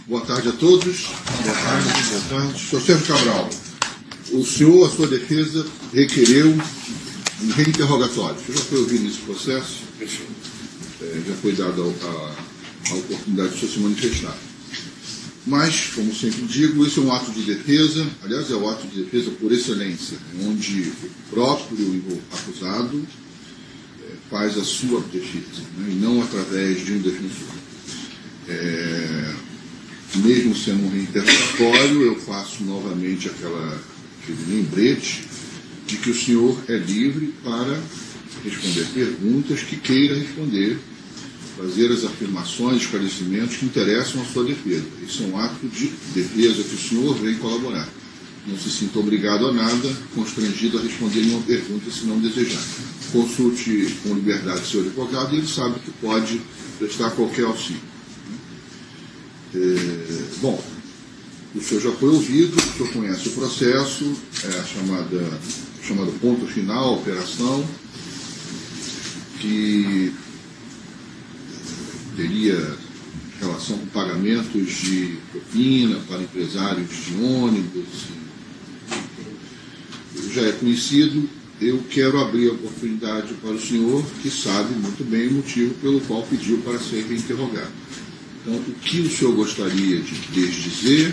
Boa tarde a todos. Boa tarde. Sr. Sérgio Cabral, o senhor, a sua defesa, requereu um reinterrogatório. O senhor já foi ouvido nesse processo? Já foi dada a oportunidade de o senhor se manifestar. Mas, como sempre digo, esse é um ato de defesa, aliás, é o ato de defesa por excelência, onde o próprio acusado faz a sua defesa, né, e não através de um defensor. Mesmo sendo um reinterrogatório, eu faço novamente aquele lembrete de que o senhor é livre para responder perguntas que queira responder, fazer as afirmações, esclarecimentos que interessam à sua defesa. Isso é um ato de defesa que o senhor vem colaborar. Não se sinta obrigado a nada, constrangido a responder nenhuma pergunta se não desejar. Consulte com liberdade seu advogado e ele sabe que pode prestar qualquer auxílio. Bom, o senhor já foi ouvido, o senhor conhece o processo, a chamada ponto final, a operação, que teria relação com pagamentos de propina para empresários de ônibus. Já é conhecido. Eu quero abrir a oportunidade para o senhor, que sabe muito bem o motivo pelo qual pediu para ser reinterrogado. Então, o que o senhor gostaria de dizer,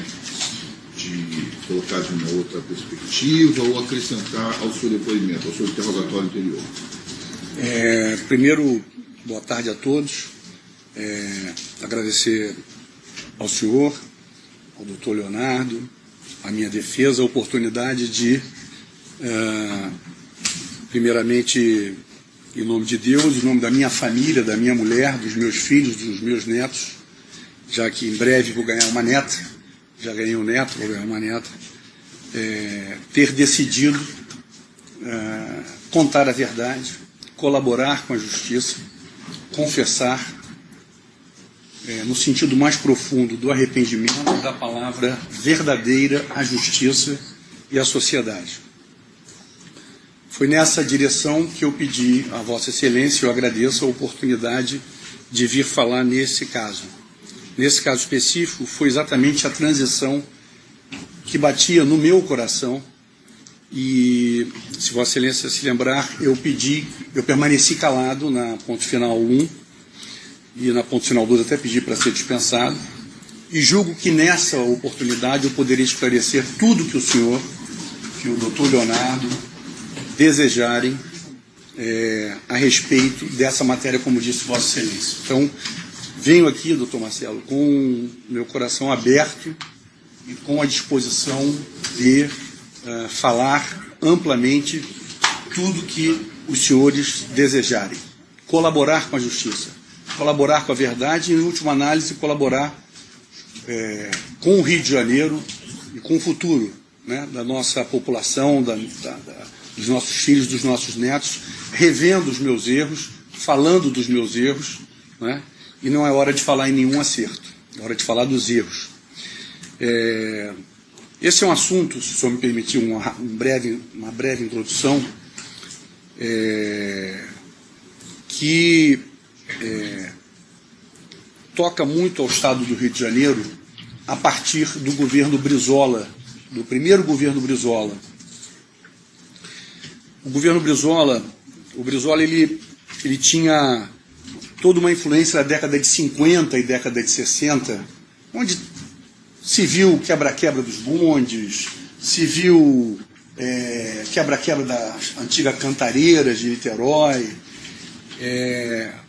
de colocar de uma outra perspectiva ou acrescentar ao seu depoimento, ao seu interrogatório anterior? Primeiro, boa tarde a todos. Agradecer ao senhor, ao doutor Leonardo, à minha defesa, a oportunidade de, primeiramente, em nome de Deus, em nome da minha família, da minha mulher, dos meus filhos, dos meus netos, já que em breve vou ganhar uma neta, já ganhei um neto, vou ganhar uma neta, ter decidido contar a verdade, colaborar com a justiça, confessar, no sentido mais profundo do arrependimento, da palavra verdadeira à justiça e à sociedade. Foi nessa direção que eu pedi a Vossa Excelência, eu agradeço a oportunidade de vir falar nesse caso. Nesse caso específico, foi exatamente a transição que batia no meu coração e, se Vossa Excelência se lembrar, eu permaneci calado na ponto final 1 e na ponto final 2 até pedi para ser dispensado e julgo que nessa oportunidade eu poderia esclarecer tudo que o senhor, que o doutor Leonardo desejarem a respeito dessa matéria, como disse Vossa Excelência. Então, venho aqui, doutor Marcelo, com meu coração aberto e com a disposição de falar amplamente tudo que os senhores desejarem. Colaborar com a justiça, colaborar com a verdade e, em última análise, colaborar com o Rio de Janeiro e com o futuro, né, da nossa população, dos nossos filhos, dos nossos netos, revendo os meus erros, falando dos meus erros, né, e não é hora de falar em nenhum acerto, é hora de falar dos erros. Esse é um assunto, se o senhor me permitir uma breve introdução, que toca muito ao Estado do Rio de Janeiro a partir do governo Brizola, do primeiro governo Brizola. O governo Brizola, ele tinha toda uma influência na década de 50 e década de 60, onde se viu quebra-quebra dos bondes, se viu quebra-quebra das antigas cantareiras de Niterói.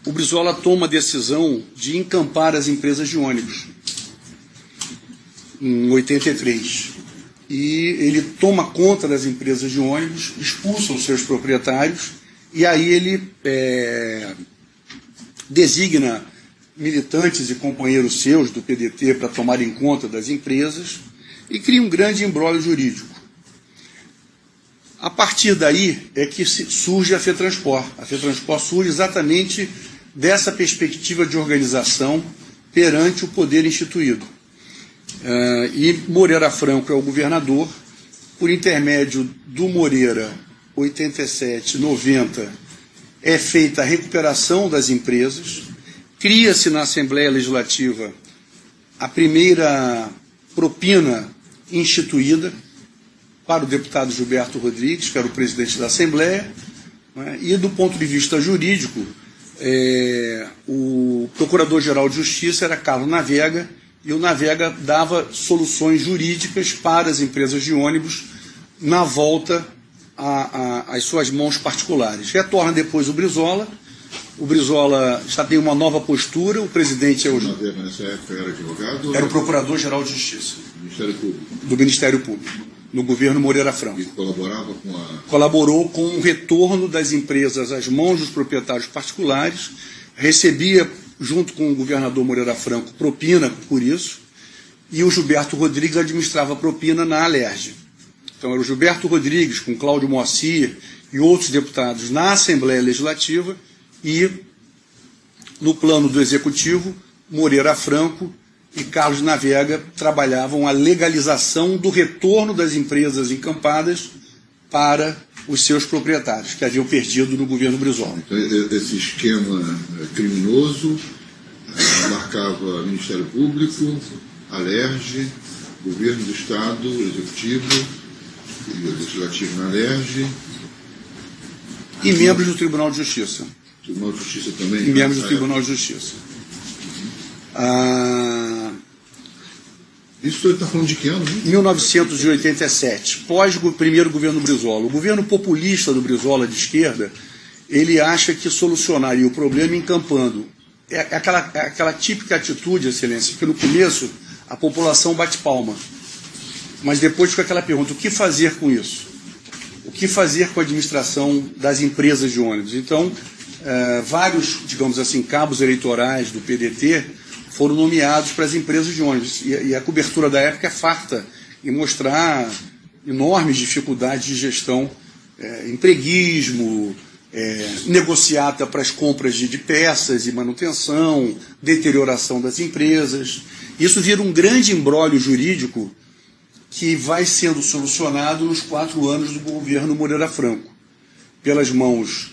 O Brizola toma a decisão de encampar as empresas de ônibus em 83. E ele toma conta das empresas de ônibus, expulsa os seus proprietários, e aí ele designa militantes e companheiros seus do PDT para tomarem conta das empresas e cria um grande imbróglio jurídico. A partir daí é que surge a FETransport. A FETransport surge exatamente dessa perspectiva de organização perante o poder instituído. E Moreira Franco é o governador, por intermédio do Moreira, 87, 90, é feita a recuperação das empresas, cria-se na Assembleia Legislativa a primeira propina instituída para o deputado Gilberto Rodrigues, que era o presidente da Assembleia, né? E do ponto de vista jurídico, o Procurador-Geral de Justiça era Carlos Navega, e o Navega dava soluções jurídicas para as empresas de ônibus na volta às suas mãos particulares. Retorna depois o Brizola já tem uma nova postura, o presidente é o... Navega nessa época era advogado? Era o Procurador-Geral de Justiça. Ministério Público. Do Ministério Público, no governo Moreira Franco. E colaborava com a... Colaborou com o retorno das empresas às mãos dos proprietários particulares, recebia, junto com o governador Moreira Franco, propina por isso, e o Gilberto Rodrigues administrava propina na Alerj. Então era o Gilberto Rodrigues, com Cláudio Moacir e outros deputados na Assembleia Legislativa, e no plano do Executivo, Moreira Franco e Carlos Navega trabalhavam a legalização do retorno das empresas encampadas para os seus proprietários, que haviam perdido no governo Brizola. Então, esse esquema criminoso marcava Ministério Público, Alerj, Governo do Estado, Executivo e Legislativo na Alerj. E membros do Tribunal de Justiça. Tribunal de Justiça também? E membros do Tribunal de Justiça. Isso está falando de que ano? 1987, pós o primeiro governo Brizola. O governo populista do Brizola, de esquerda, ele acha que solucionaria o problema encampando. É aquela típica atitude, Excelência, que no começo a população bate palma. Mas depois fica aquela pergunta, o que fazer com isso? O que fazer com a administração das empresas de ônibus? Então, vários, digamos assim, cabos eleitorais do PDT foram nomeados para as empresas de ônibus. E a cobertura da época é farta em mostrar enormes dificuldades de gestão, empreguismo, negociata para as compras de peças e manutenção, deterioração das empresas. Isso vira um grande imbróglio jurídico que vai sendo solucionado nos 4 anos do governo Moreira Franco, pelas mãos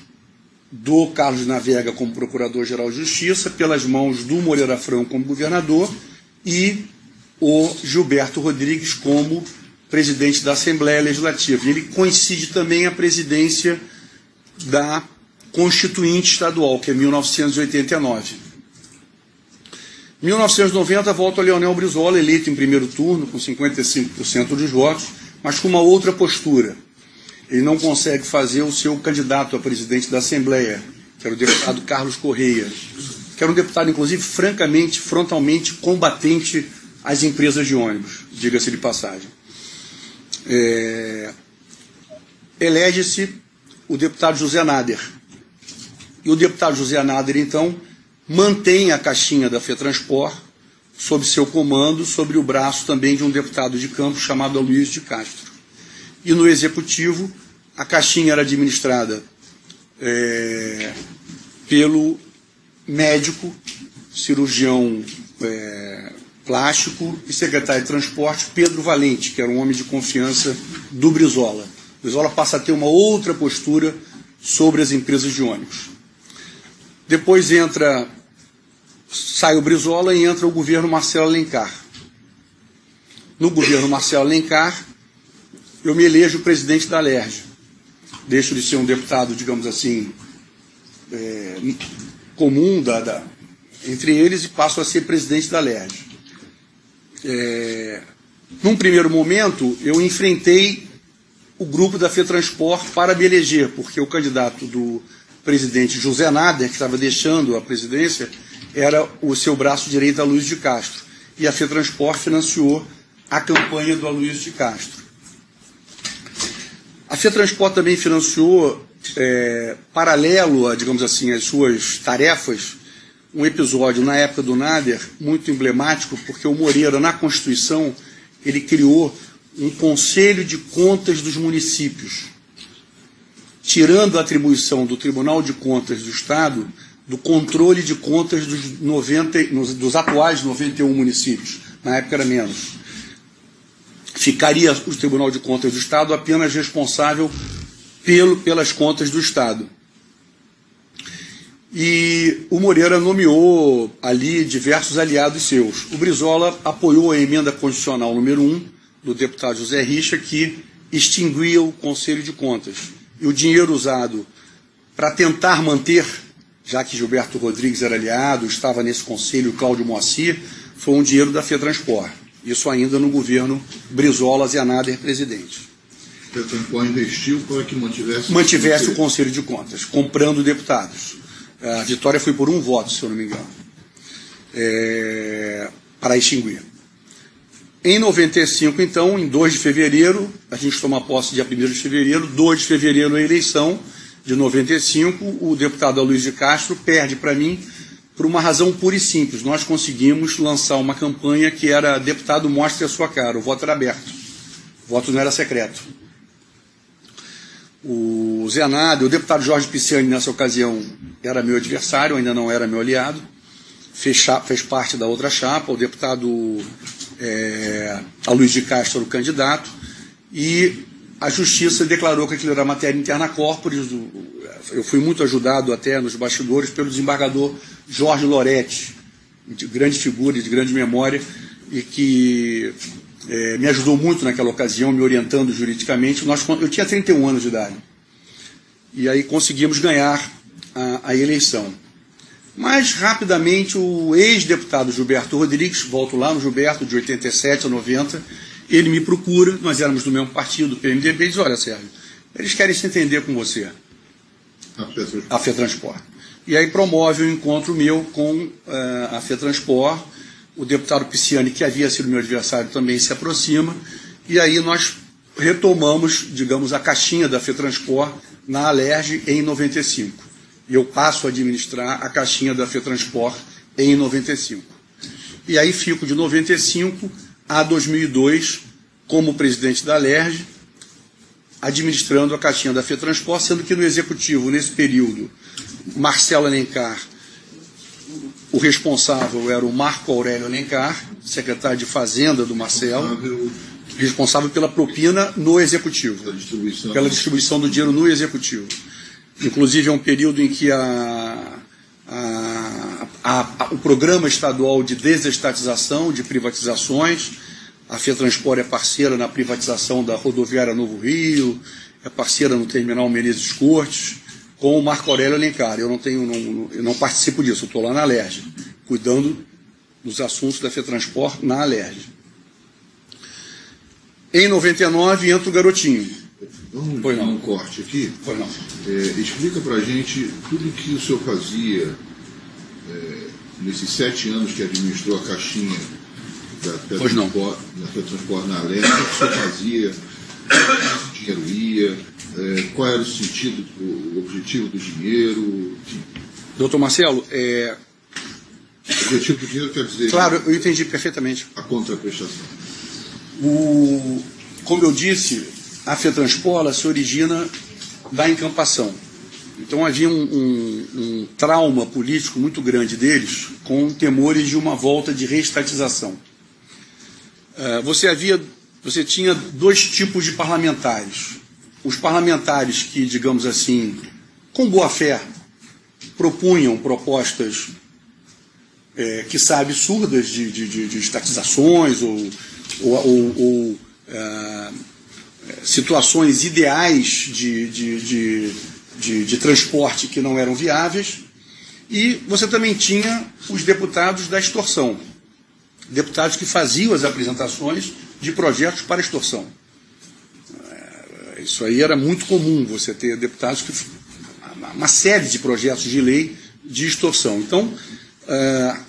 do Carlos Navega como Procurador-Geral de Justiça, pelas mãos do Moreira Franco como governador e o Gilberto Rodrigues como presidente da Assembleia Legislativa. E ele coincide também a presidência da Constituinte Estadual, que é 1989. Em 1990, volta o Leonel Brizola, eleito em primeiro turno, com 55% dos votos, mas com uma outra postura. Ele não consegue fazer o seu candidato a presidente da Assembleia, que era o deputado Carlos Correia, que era um deputado, inclusive, francamente, frontalmente combatente às empresas de ônibus, diga-se de passagem. Elege-se o deputado José Nader. E o deputado José Nader, então, mantém a caixinha da FETransport sob seu comando, sobre o braço também de um deputado de Campos chamado Aloysio de Castro. E no Executivo, a caixinha era administrada pelo médico, cirurgião plástico e secretário de transporte Pedro Valente, que era um homem de confiança do Brizola. O Brizola passa a ter uma outra postura sobre as empresas de ônibus. Depois sai o Brizola e entra o governo Marcelo Alencar. No governo Marcelo Alencar, eu me elejo presidente da Alerj. Deixo de ser um deputado, digamos assim, comum entre eles e passo a ser presidente da Alerj. Num primeiro momento, eu enfrentei o grupo da FETransport para me eleger, porque o candidato do presidente José Nader, que estava deixando a presidência, era o seu braço direito, Aloysio de Castro. E a FETransport financiou a campanha do Aloysio de Castro. A FETransport também financiou, paralelo a, digamos assim, as suas tarefas, um episódio na época do Nader muito emblemático, porque o Moreira, na Constituição, ele criou um Conselho de Contas dos Municípios, tirando a atribuição do Tribunal de Contas do Estado do controle de contas dos atuais 91 municípios. Na época era menos. Ficaria o Tribunal de Contas do Estado apenas responsável pelas contas do Estado. e o Moreira nomeou ali diversos aliados seus. O Brizola apoiou a emenda constitucional número 1 do deputado José Richa, que extinguia o Conselho de Contas. E o dinheiro usado para tentar manter, já que Gilberto Rodrigues era aliado, estava nesse conselho, Cláudio Moacir, foi um dinheiro da FETranspor. Isso ainda no governo Brizola Zenader presidente. A FETranspor investiu para que mantivesse o Conselho de Contas, comprando deputados. A vitória foi por 1 voto, se eu não me engano, para extinguir. Em 95, então, em 2 de fevereiro, a gente toma posse dia 1º de fevereiro, 2 de fevereiro a eleição de 95, o deputado Aloysio de Castro perde para mim por uma razão pura e simples. Nós conseguimos lançar uma campanha que era deputado mostre a sua cara, o voto era aberto, o voto não era secreto. O Zenader, o deputado Jorge Pisciani, nessa ocasião, era meu adversário, ainda não era meu aliado, fez parte da outra chapa, o deputado Aloysio de Castro era o candidato, e a Justiça declarou que aquilo era matéria interna corporis. Eu fui muito ajudado até nos bastidores pelo desembargador Jorge Loretti, de grande figura e de grande memória, e que me ajudou muito naquela ocasião, me orientando juridicamente. Eu tinha 31 anos de idade. E aí conseguimos ganhar a eleição. Mas, rapidamente, o ex-deputado Gilberto Rodrigues, volto lá no Gilberto, de 87 a 90, ele me procura, nós éramos do mesmo partido, do PMDB, e diz: olha, Sérgio, eles querem se entender com você, a FETranspor. E aí promove um encontro meu com a FETranspor, o deputado Pisciani, que havia sido meu adversário, também se aproxima, e aí nós retomamos, digamos, a caixinha da FETranspor na Alerj em 95. E eu passo a administrar a caixinha da FETranspor em 95. E aí fico de 95 a 2002 como presidente da Alerj, administrando a caixinha da FETranspor, sendo que no executivo, nesse período, Marcelo Alencar, o responsável era o Marco Aurélio Alencar, secretário de Fazenda do Marcelo, responsável pela propina no executivo, pela distribuição do dinheiro no executivo. Inclusive, é um período em que o programa estadual de desestatização, de privatizações, a FETranspor é parceira na privatização da rodoviária Novo Rio, é parceira no terminal Menezes Cortes, com o Marco Aurélio Alencar. Eu não participo disso, eu estou lá na Alerj, cuidando dos assuntos da FETranspor na Alerj. Em 99 entra o Garotinho. Vamos dar um corte aqui. Pois não. Explica para a gente tudo o que o senhor fazia nesses 7 anos que administrou a caixinha da FETranspor na Alerj. O que o senhor fazia, onde o dinheiro ia, qual era o sentido, o objetivo do dinheiro, enfim. Doutor Marcelo, o objetivo do dinheiro quer dizer... Claro, eu entendi perfeitamente. A contraprestação. Como eu disse, a FETranspor se origina da encampação. Então havia um trauma político muito grande deles, com temores de uma volta de reestatização. Você tinha 2 tipos de parlamentares. Os parlamentares que, digamos assim, com boa fé, propunham propostas, quiçá absurdas, de estatizações ou situações ideais de transporte que não eram viáveis, e você também tinha os deputados da extorsão, deputados que faziam as apresentações de projetos para extorsão. Isso aí era muito comum, você ter deputados que... uma série de projetos de lei de extorsão. Então,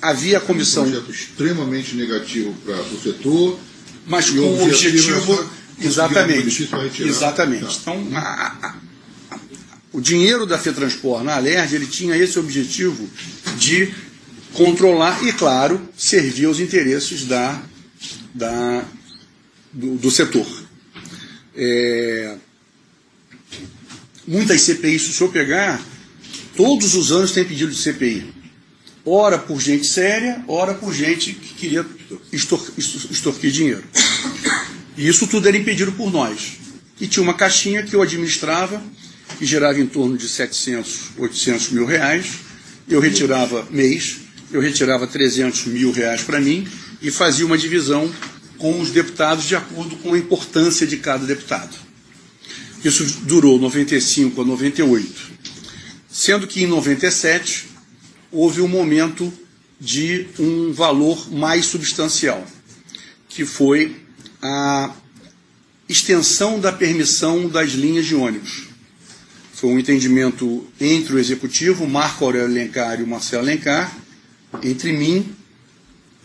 havia a comissão... Um projeto extremamente negativo para o setor, mas com o objetivo... Exatamente. Exatamente. Então, o dinheiro da FETranspor na Alerj, ele tinha esse objetivo de controlar e, claro, servir aos interesses do setor. Muitas CPIs, se o senhor pegar, todos os anos tem pedido de CPI. Ora por gente séria, ora por gente que queria extorquir dinheiro. E isso tudo era impedido por nós. E tinha uma caixinha que eu administrava, que gerava em torno de 700, 800 mil reais, eu retirava mês, eu retirava 300 mil reais para mim e fazia uma divisão com os deputados de acordo com a importância de cada deputado. Isso durou 95 a 98, sendo que em 97 houve um momento de um valor mais substancial, que foi a extensão da permissão das linhas de ônibus. Foi um entendimento entre o Executivo, Marco Aurélio Alencar e o Marcelo Alencar, entre mim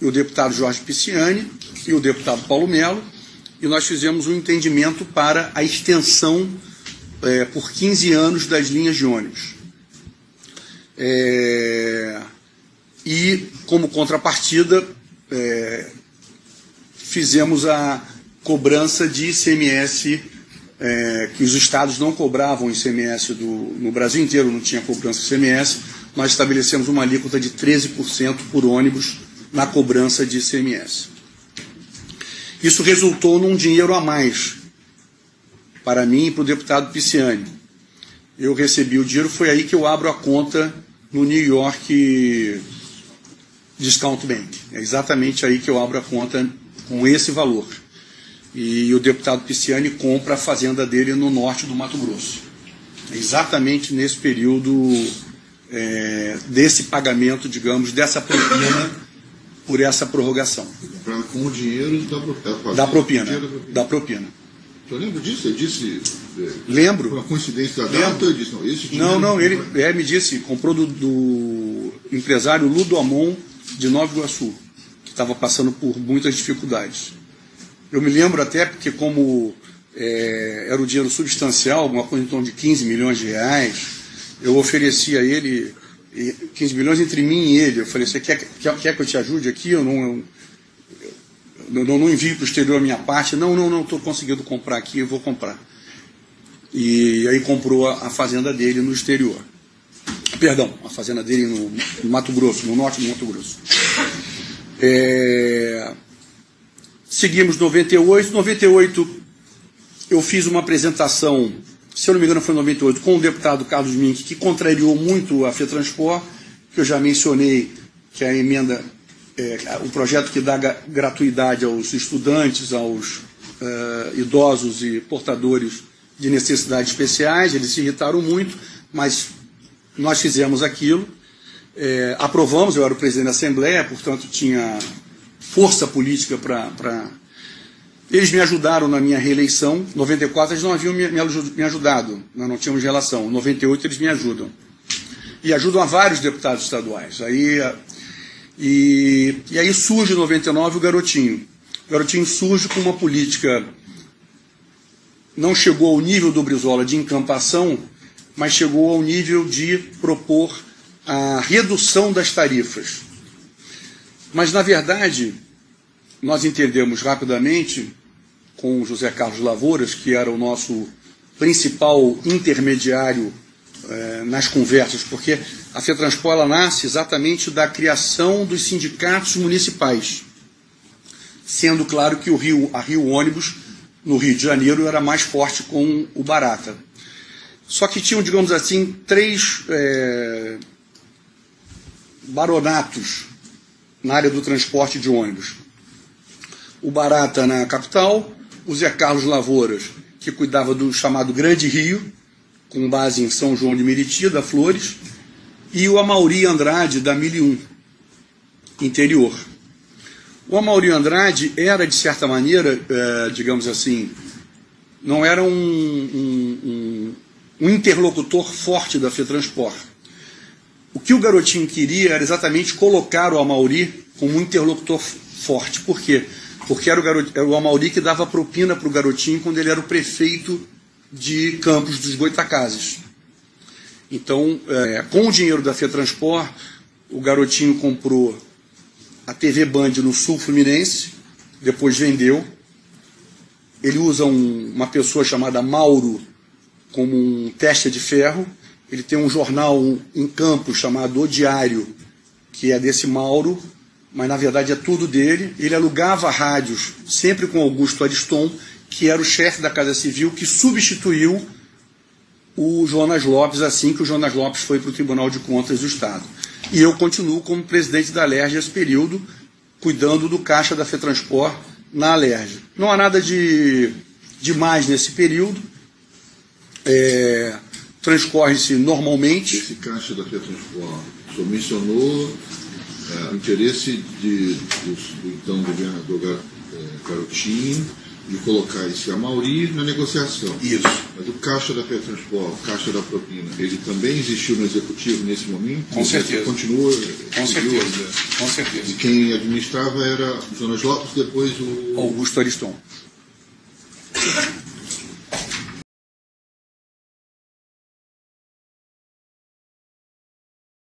e o deputado Jorge Pisciani e o deputado Paulo Melo, e nós fizemos um entendimento para a extensão por 15 anos das linhas de ônibus. E, como contrapartida, fizemos a cobrança de ICMS, que os estados não cobravam ICMS, no Brasil inteiro não tinha cobrança de ICMS, nós estabelecemos uma alíquota de 13% por ônibus na cobrança de ICMS. Isso resultou num dinheiro a mais para mim e para o deputado Pisciani. Eu recebi o dinheiro, foi aí que eu abro a conta no New York Discount Bank. É exatamente aí que eu abro a conta com esse valor. E o deputado Pisciani compra a fazenda dele no norte do Mato Grosso. É exatamente nesse período desse pagamento, digamos, dessa propina por essa prorrogação. Com o dinheiro da propina. Eu lembro disso? Ele disse... Lembro. Uma coincidência da data, eu disse, não, esse dinheiro... Não, ele me disse, comprou do empresário Ludo Amon, de Nova Iguaçu, que estava passando por muitas dificuldades. Eu me lembro até porque, como era o dinheiro substancial, alguma coisa em torno de 15 milhões de reais, eu ofereci a ele 15 milhões entre mim e ele. Eu falei, você quer que eu te ajude aqui? Eu não envio para o exterior a minha parte. Não estou conseguindo comprar aqui, eu vou comprar. E aí comprou a fazenda dele no exterior. Perdão, a fazenda dele no Mato Grosso, no norte do Mato Grosso. Seguimos 98. 98 eu fiz uma apresentação, se eu não me engano foi em 98, com o deputado Carlos Mink, que contrariou muito a FETranspor, que eu já mencionei que a emenda, o projeto que dá gratuidade aos estudantes, aos idosos e portadores de necessidades especiais. Eles se irritaram muito, mas nós fizemos aquilo, aprovamos. Eu era o presidente da Assembleia, portanto tinha força política para... Eles me ajudaram na minha reeleição. Em 94 eles não haviam me ajudado, nós não tínhamos relação. Em 98 eles me ajudam. E ajudam a vários deputados estaduais. E aí surge em 99 o Garotinho. O Garotinho surge com uma política, não chegou ao nível do Brizola de encampação, mas chegou ao nível de propor a redução das tarifas. Mas, na verdade, nós entendemos rapidamente, com o José Carlos Lavouras, que era o nosso principal intermediário nas conversas, porque a FETranspor ela nasce exatamente da criação dos sindicatos municipais, sendo claro que a Rio Ônibus, no Rio de Janeiro, era mais forte com o Barata. Só que tinham, digamos assim, 3 baronatos na área do transporte de ônibus. O Barata na capital, o Zé Carlos Lavouras, que cuidava do chamado Grande Rio, com base em São João de Meriti, da Flores, e o Amaury Andrade, da 1001, interior. O Amaury Andrade era, de certa maneira, digamos assim, não era um interlocutor forte da FETranspor. O que o Garotinho queria era exatamente colocar o Amaury como um interlocutor forte. Por quê? Porque era o Amaury que dava propina para o Garotinho quando ele era o prefeito de Campos dos Goitacazes. Então, com o dinheiro da FETranspor, o Garotinho comprou a TV Band no Sul Fluminense, depois vendeu. Ele usa uma pessoa chamada Mauro como um testa de ferro. Ele tem um jornal em Campos chamado O Diário, que é desse Mauro, mas na verdade é tudo dele. Ele alugava rádios, sempre com Augusto Ariston, que era o chefe da Casa Civil, que substituiu o Jonas Lopes assim que o Jonas Lopes foi para o Tribunal de Contas do Estado. e eu continuo como presidente da Alerj nesse período, cuidando do caixa da FETransport na Alerj. Não há nada de mais nesse período, transcorre-se normalmente. Esse caixa da FETransport, o senhor mencionou o interesse do então governador Garotinho de colocar esse Amauri na negociação. Isso. Mas o caixa da FETransport, o caixa da propina, ele também existiu no executivo nesse momento? Com certeza. Continua? Com certeza. Com certeza. E quem administrava era o Jonas Lopes, depois o Augusto Ariston.